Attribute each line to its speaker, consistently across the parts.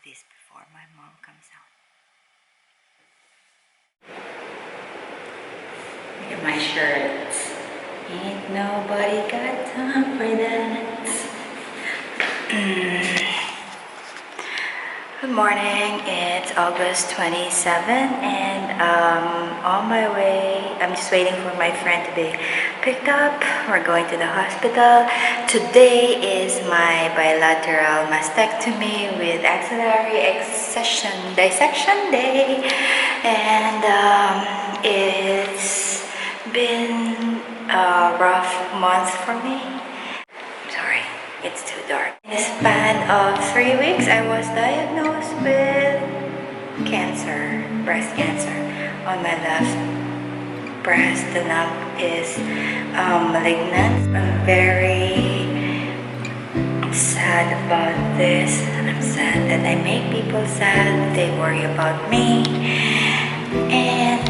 Speaker 1: this before my mom comes out. Look at my shirt. Ain't nobody got time for that. Good morning, it's August 27 and on my way, I'm just waiting for my friend to be picked up. We're going to the hospital. Today is my bilateral mastectomy with axillary dissection day, and it's been a rough month for me. Sorry, it's too dark. In a span of 3 weeks, I was diagnosed with cancer, breast cancer, on my left breast. The lump is malignant. I'm very sad about this. I'm sad that I make people sad. They worry about me, and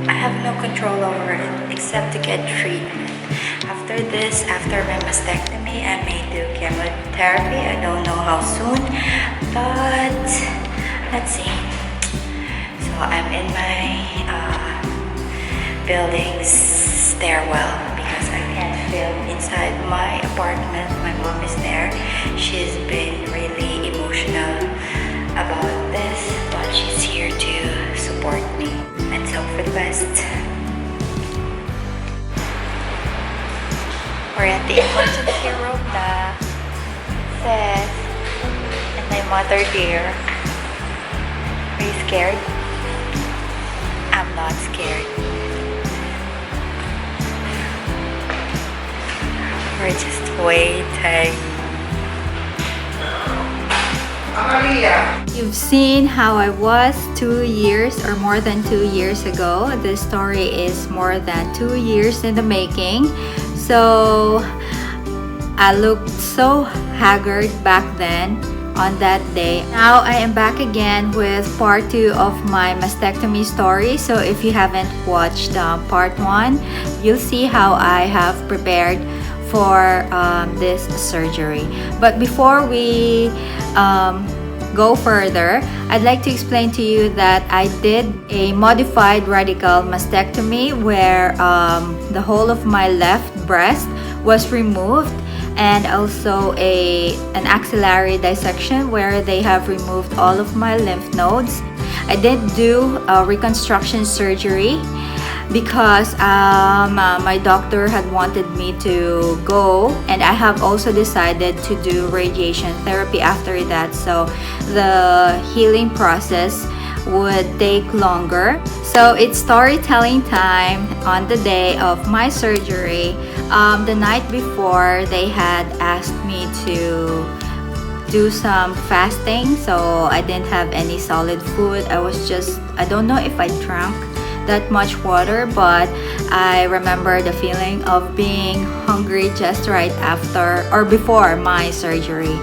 Speaker 1: I have no control over it except to get treatment. After this, after my mastectomy, I may do chemotherapy. I don't know how soon, but let's see. So I'm in my building's stairwell because I can't film inside my apartment. My mom is there. She's been really emotional about this, but she's here to support me. Let's hope for the best. We're at the emergency room na, Seth and my mother dear. Are you scared? I'm not scared. We're just waiting. You've seen how I was 2 years or more than 2 years ago. This story is more than 2 years in the making. So I looked so haggard back then on that day. Now I am back again with part 2 of my mastectomy story. So if you haven't watched part 1, you'll see how I have prepared for this surgery. But before we go further, I'd like to explain to you that I did a modified radical mastectomy where the whole of my left breast was removed, and also an axillary dissection where they have removed all of my lymph nodes. I did do a reconstruction surgery because my doctor had wanted me to go, and I have also decided to do radiation therapy after that, so the healing process would take longer. So it's storytelling time. On the day of my surgery, the night before, they had asked me to do some fasting, so I didn't have any solid food. I don't know if I drank that much water, but I remember the feeling of being hungry just right after or before my surgery.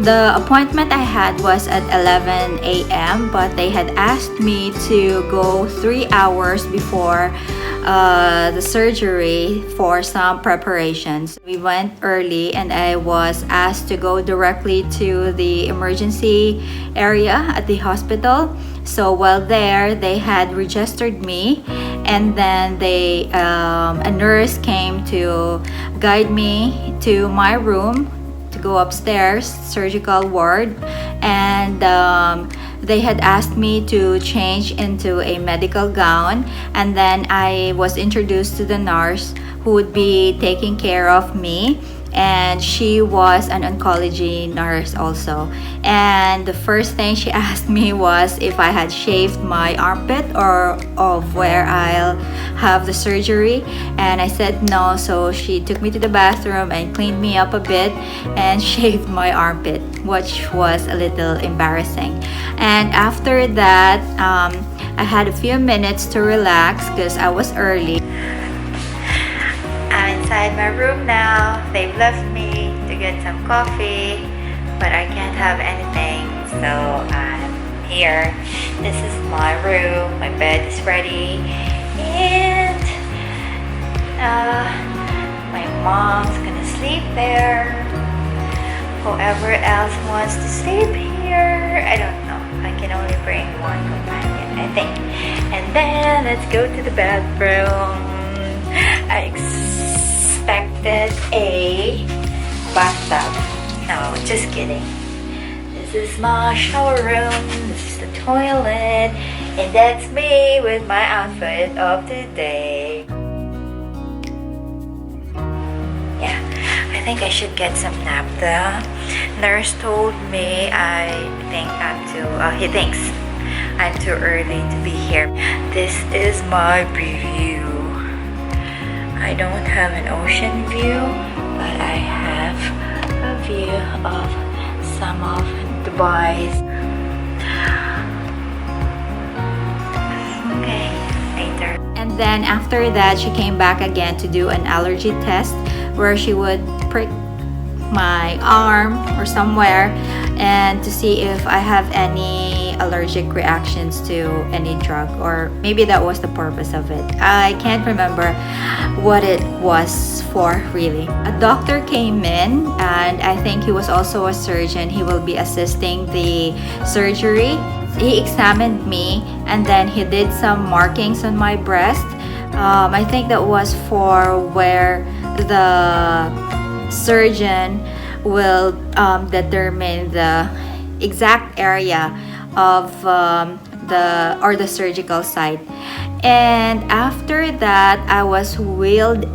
Speaker 1: The appointment I had was at 11 a.m. but they had asked me to go 3 hours before the surgery for some preparations. We went early and I was asked to go directly to the emergency area at the hospital. So while there, they had registered me, and then a nurse came to guide me to my room to go upstairs, surgical ward, and they had asked me to change into a medical gown, and then I was introduced to the nurse who would be taking care of me, and she was an oncology nurse also. And the first thing she asked me was if I had shaved my armpit or of where I'll have the surgery, and I said no. So she took me to the bathroom and cleaned me up a bit and shaved my armpit, which was a little embarrassing. And after that, I had a few minutes to relax because I was early. I'm inside my room now. They've left me to get some coffee, but I can't have anything, so I'm here. This is my room. My bed is ready, and my mom's gonna sleep there. Whoever else wants to sleep here, here. I don't know. I can only bring one companion, I think. And then let's go to the bathroom. I expected a bathtub. No, just kidding. This is my shower room. This is the toilet. And that's me with my outfit of today. Yeah, I think I should get some nap. The nurse told me he thinks I'm too early to be here. This is my preview. I don't have an ocean view, but I have a view of some of Dubai's. Okay, later. And then after that, she came back again to do an allergy test where she would prick my arm or somewhere and to see if I have any allergic reactions to any drug, or maybe that was the purpose of it. I can't remember what it was for really. A doctor came in, and I think he was also a surgeon. He will be assisting the surgery. He examined me and then he did some markings on my breast. I think that was for where the surgeon will determine the exact area of the surgical site. And after that, I was wheeled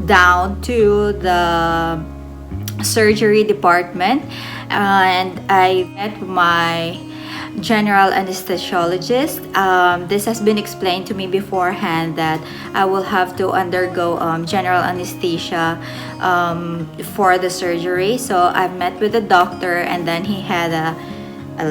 Speaker 1: down to the surgery department, and I met my general anesthesiologist. This has been explained to me beforehand that I will have to undergo general anesthesia for the surgery. So I met with the doctor, and then he had a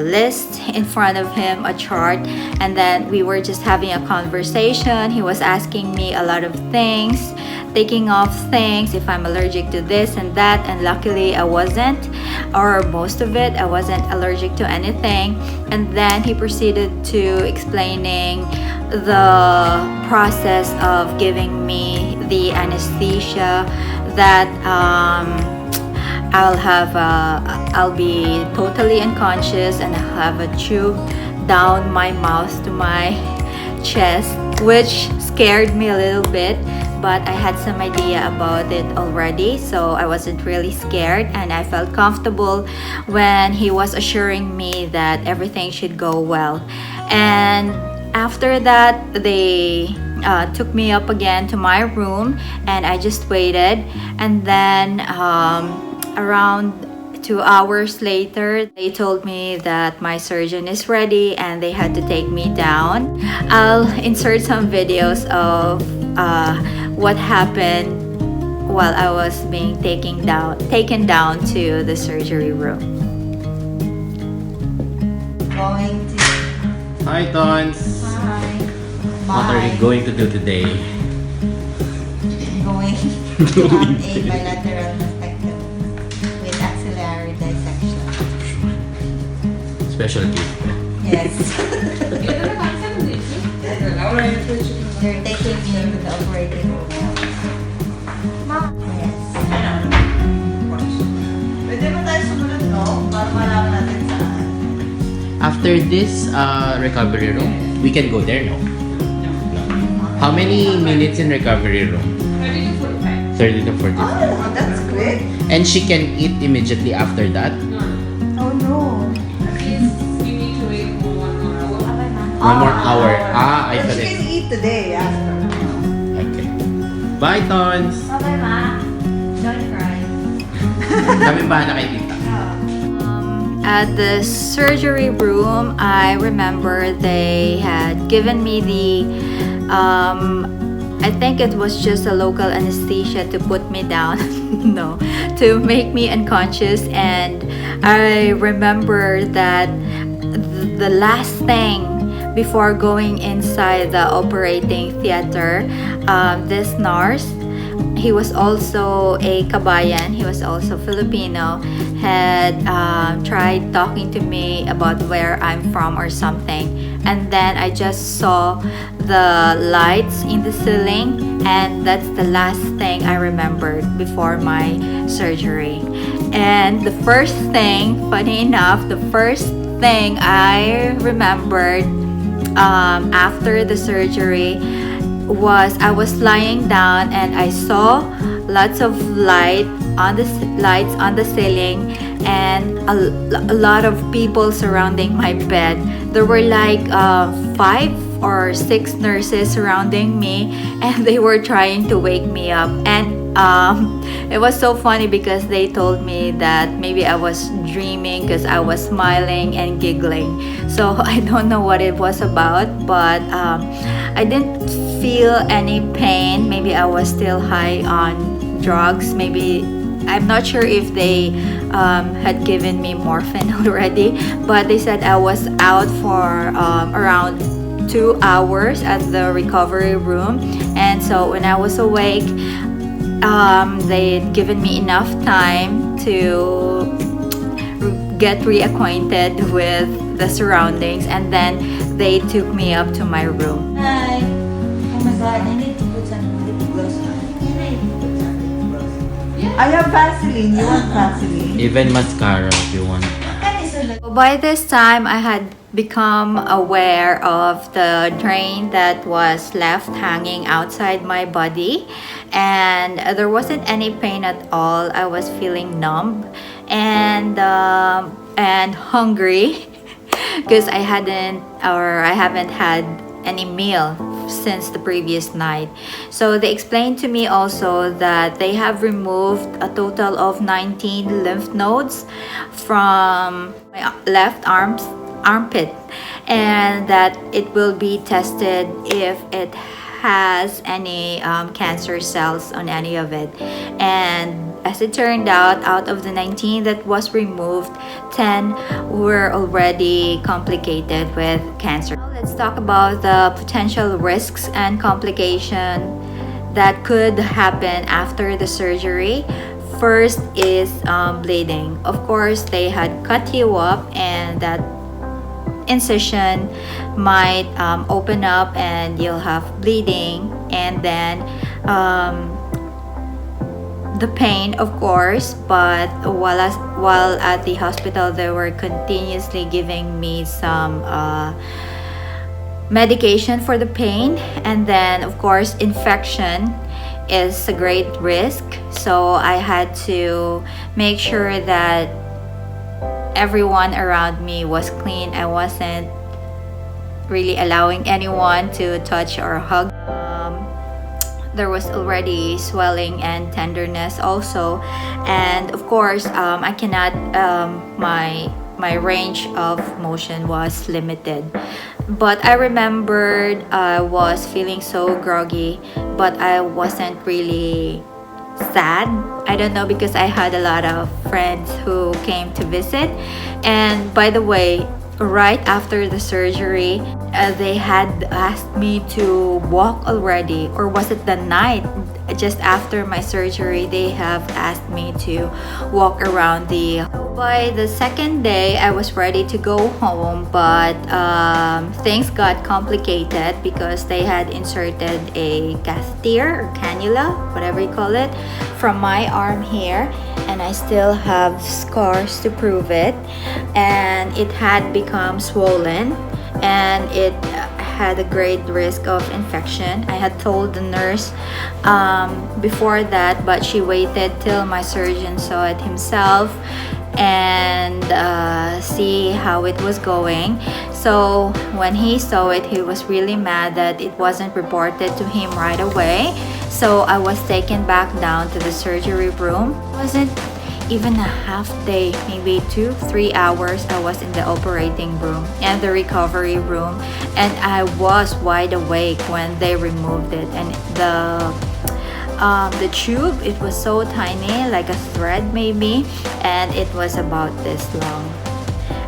Speaker 1: list in front of him, a chart, and then we were just having a conversation. He was asking me a lot of things, taking off things, if I'm allergic to this and that, and luckily I wasn't, or most of it, I wasn't allergic to anything. And then he proceeded to explaining the process of giving me the anesthesia, that I'll be totally unconscious and I'll have a tube down my mouth to my chest, which scared me a little bit, but I had some idea about it already, so I wasn't really scared, and I felt comfortable when he was assuring me that everything should go well. And after that, they took me up again to my room, and I just waited. And then around 2 hours later, they told me that my surgeon is ready and they had to take me down. I'll insert some videos of what happened while I was being taken down to the surgery room. Going to...
Speaker 2: Hi, Tons.
Speaker 1: Hi.
Speaker 2: What are you going to do today?
Speaker 1: Going to have a bilateral mastectomy with axillary dissection.
Speaker 2: Specialty.
Speaker 1: Yes. They're taking me into the operating room. Yes. Pwede mo tayo sumunod, no? Para malaman natin saan.
Speaker 2: After this recovery room, we can go there, no? No. How many minutes in recovery room? 30 to 45.
Speaker 1: Oh, that's quick.
Speaker 2: And she can eat immediately after that?
Speaker 1: Oh no.
Speaker 3: At least you need to wait for 1 more hour.
Speaker 2: One more hour. I
Speaker 1: But
Speaker 2: thought
Speaker 1: she
Speaker 2: it.
Speaker 1: can eat today after.
Speaker 2: Okay. Bye, Tons.
Speaker 1: Bye-bye, Ma. Don't cry.
Speaker 2: Kami ba na kay tita?
Speaker 1: At the surgery room, I remember they had given me the I think it was just a local anesthesia to put me down. No, to make me unconscious. And I remember that the last thing before going inside the operating theater, this nurse, he was also a kabayan, he was also Filipino, had tried talking to me about where I'm from or something. And then I just saw the lights in the ceiling, and that's the last thing I remembered before my surgery. And the first thing, funny enough, the first thing I remembered after the surgery was I was lying down and I saw lots of lights on the ceiling and a lot of people surrounding my bed. There were like 5 or 6 nurses surrounding me, and they were trying to wake me up. And it was so funny because they told me that maybe I was dreaming because I was smiling and giggling. So I don't know what it was about, but I didn't feel any pain. Maybe I was still high on drugs. Maybe I'm not sure if they had given me morphine already, but they said I was out for around 2 hours at the recovery room. And so when I was awake, they had given me enough time to get reacquainted with the surroundings, and then they took me up to my room.
Speaker 4: Hi. Oh my god, I need to put some lip gloss on. Can I put some lip gloss? I have Vaseline. You want Vaseline?
Speaker 2: Even mascara if you want.
Speaker 1: By this time, I had become aware of the drain that was left hanging outside my body, and there wasn't any pain at all. I was feeling numb and hungry because I haven't had any meal since the previous night. So they explained to me also that they have removed a total of 19 lymph nodes from my left armpit, and that it will be tested if it has any cancer cells on any of it. And as it turned out of the 19 that was removed, 10 were already complicated with cancer. Now let's talk about the potential risks and complication that could happen after the surgery. First is bleeding. Of course, they had cut you up, and that incision might open up and you'll have bleeding. And then the pain, of course, but while at the hospital, they were continuously giving me some medication for the pain. And then, of course, infection is a great risk, so I had to make sure that everyone around me was clean. I wasn't really allowing anyone to touch or hug. There was already swelling and tenderness also, and of course I cannot my range of motion was limited. But I remembered I was feeling so groggy, but I wasn't really sad. I don't know, because I had a lot of friends who came to visit. And by the way, right after the surgery, they had asked me to walk already, or was it the night just after my surgery? They have asked me to walk around the. By the second day, I was ready to go home, but things got complicated because they had inserted a catheter or cannula, whatever you call it, from my arm here, and I still have scars to prove it. And it had become swollen, and it had a great risk of infection. I had told the nurse before that, but she waited till my surgeon saw it himself and see how it was going. So when he saw it, he was really mad that it wasn't reported to him right away. So I was taken back down to the surgery room. It wasn't even a half day, maybe 2-3 hours. I was in the operating room and the recovery room, and I was wide awake when they removed it. And the tube, it was so tiny, like a thread maybe, and it was about this long.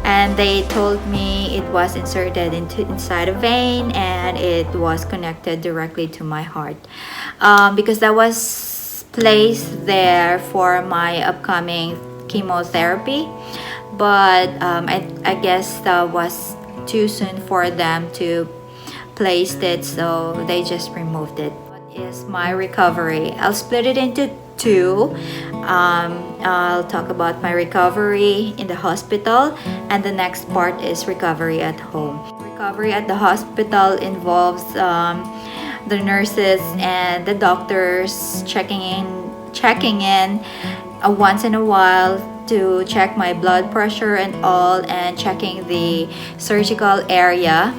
Speaker 1: And they told me it was inserted inside a vein, and it was connected directly to my heart, because that was placed there for my upcoming chemotherapy. But I guess that was too soon for them to place it, so they just removed it. What is my recovery? I'll split it into two. I'll talk about my recovery in the hospital, and the next part is recovery at home. Recovery at the hospital involves the nurses and the doctors checking in once in a while to check my blood pressure and all, and checking the surgical area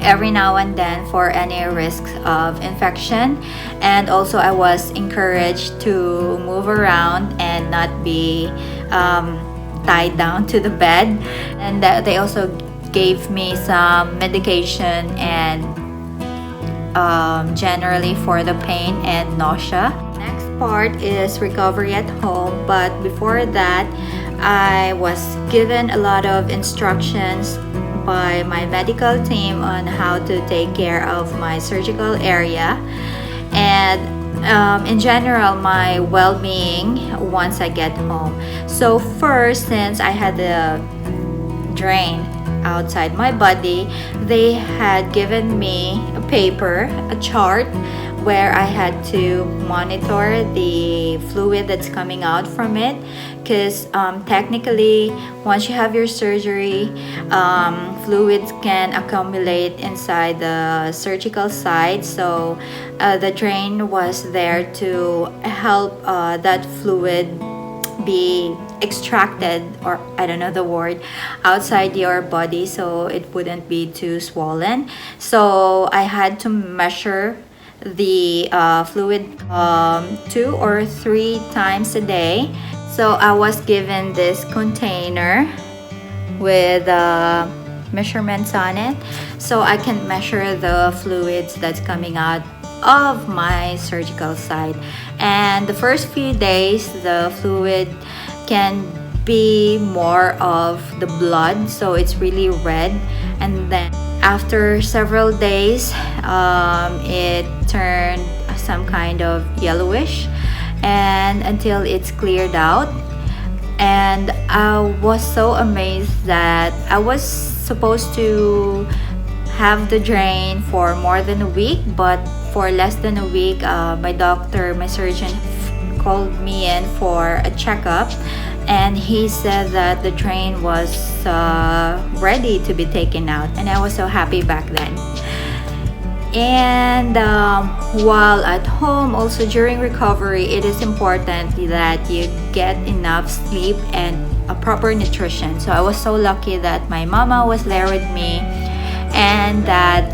Speaker 1: every now and then for any risks of infection. And also I was encouraged to move around and not be tied down to the bed, and that they also gave me some medication and generally for the pain and nausea. Next part is recovery at home, but before that I was given a lot of instructions by my medical team on how to take care of my surgical area and in general my well-being once I get home. So first, since I had a drain outside my body, they had given me a paper, a chart, where I had to monitor the fluid that's coming out from it, because technically once you have your surgery, fluids can accumulate inside the surgical site. So the drain was there to help that fluid be extracted, or I don't know the word, outside your body, so it wouldn't be too swollen. So I had to measure the fluid 2 or 3 times a day. So I was given this container with measurements on it, so I can measure the fluids that's coming out of my surgical site. And the first few days the fluid can be more of the blood, so it's really red, and then after several days it turned some kind of yellowish, and until it's cleared out. And I was so amazed that I was supposed to have the drain for more than a week, but for less than a week my doctor, my surgeon, called me in for a checkup, and he said that the drain was ready to be taken out, and I was so happy back then. And while at home, also during recovery, it is important that you get enough sleep and a proper nutrition. So I was so lucky that my mama was there with me, and that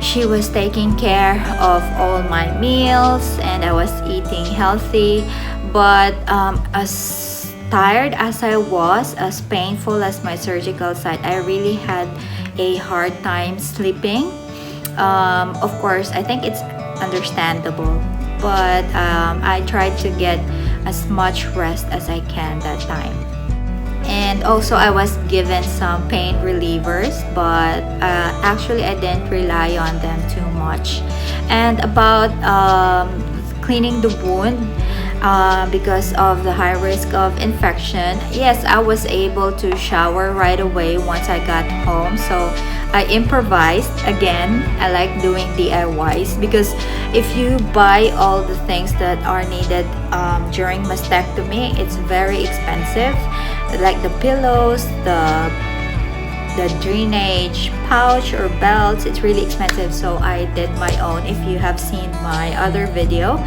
Speaker 1: she was taking care of all my meals, and I was eating healthy. But as tired as I was, as painful as my surgical site, I really had a hard time sleeping. Of course, I think it's understandable, but I tried to get as much rest as I can that time. And also I was given some pain relievers, but actually I didn't rely on them too much. And about cleaning the wound, because of the high risk of infection, yes, I was able to shower right away once I got home. So I improvised again. I like doing DIYs, because if you buy all the things that are needed during mastectomy, it's very expensive, like the pillows, the drainage pouch or belts. It's really expensive, so I did my own, if you have seen my other video.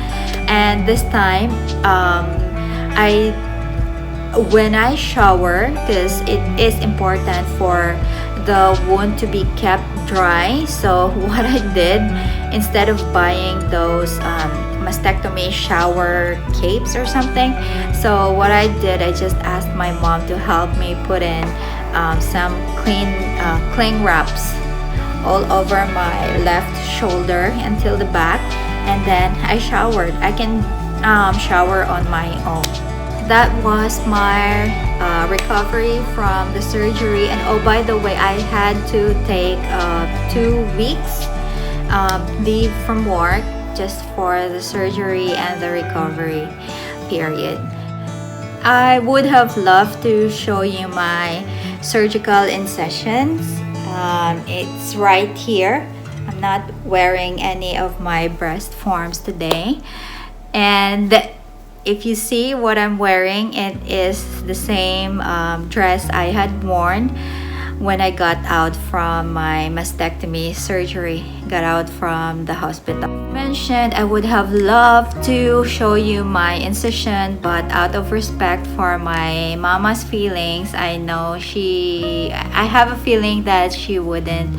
Speaker 1: And this time when I shower, because it is important for the wound to be kept dry, so what I did, instead of buying those mastectomy shower capes or something, so what I did, I just asked my mom to help me put in some cling wraps all over my left shoulder until the back, and then I showered. I can shower on my own. That was my recovery from the surgery. And oh, by the way, I had to take 2 weeks leave from work just for the surgery and the recovery period. I would have loved to show you my surgical incisions. It's right here. I'm not wearing any of my breast forms today. And if you see what I'm wearing, it is the same dress I had worn when I got out from my mastectomy surgery, got out from the hospital. Mentioned I would have loved to show you my incision, but out of respect for my mama's feelings, I have a feeling that she wouldn't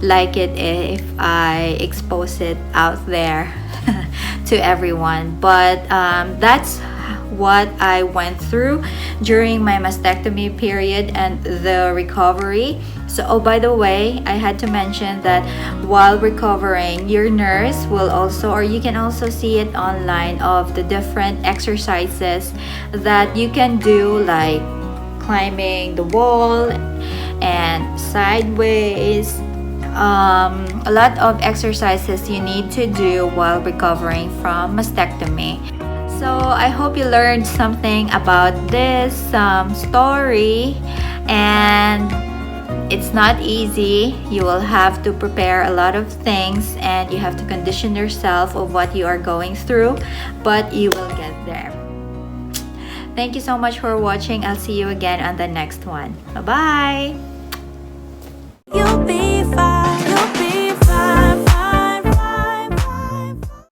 Speaker 1: like it if I expose it out there to everyone. But that's what I went through during my mastectomy period and the recovery. So, oh, by the way, I had to mention that while recovering, your nurse will also, or you can also see it online, of the different exercises that you can do, like climbing the wall and sideways. A lot of exercises you need to do while recovering from mastectomy. So I hope you learned something about this story, and it's not easy. You will have to prepare a lot of things, and you have to condition yourself of what you are going through, but you will get there. Thank you so much for watching. I'll see you again on the next one. Bye-bye.
Speaker 5: You'll be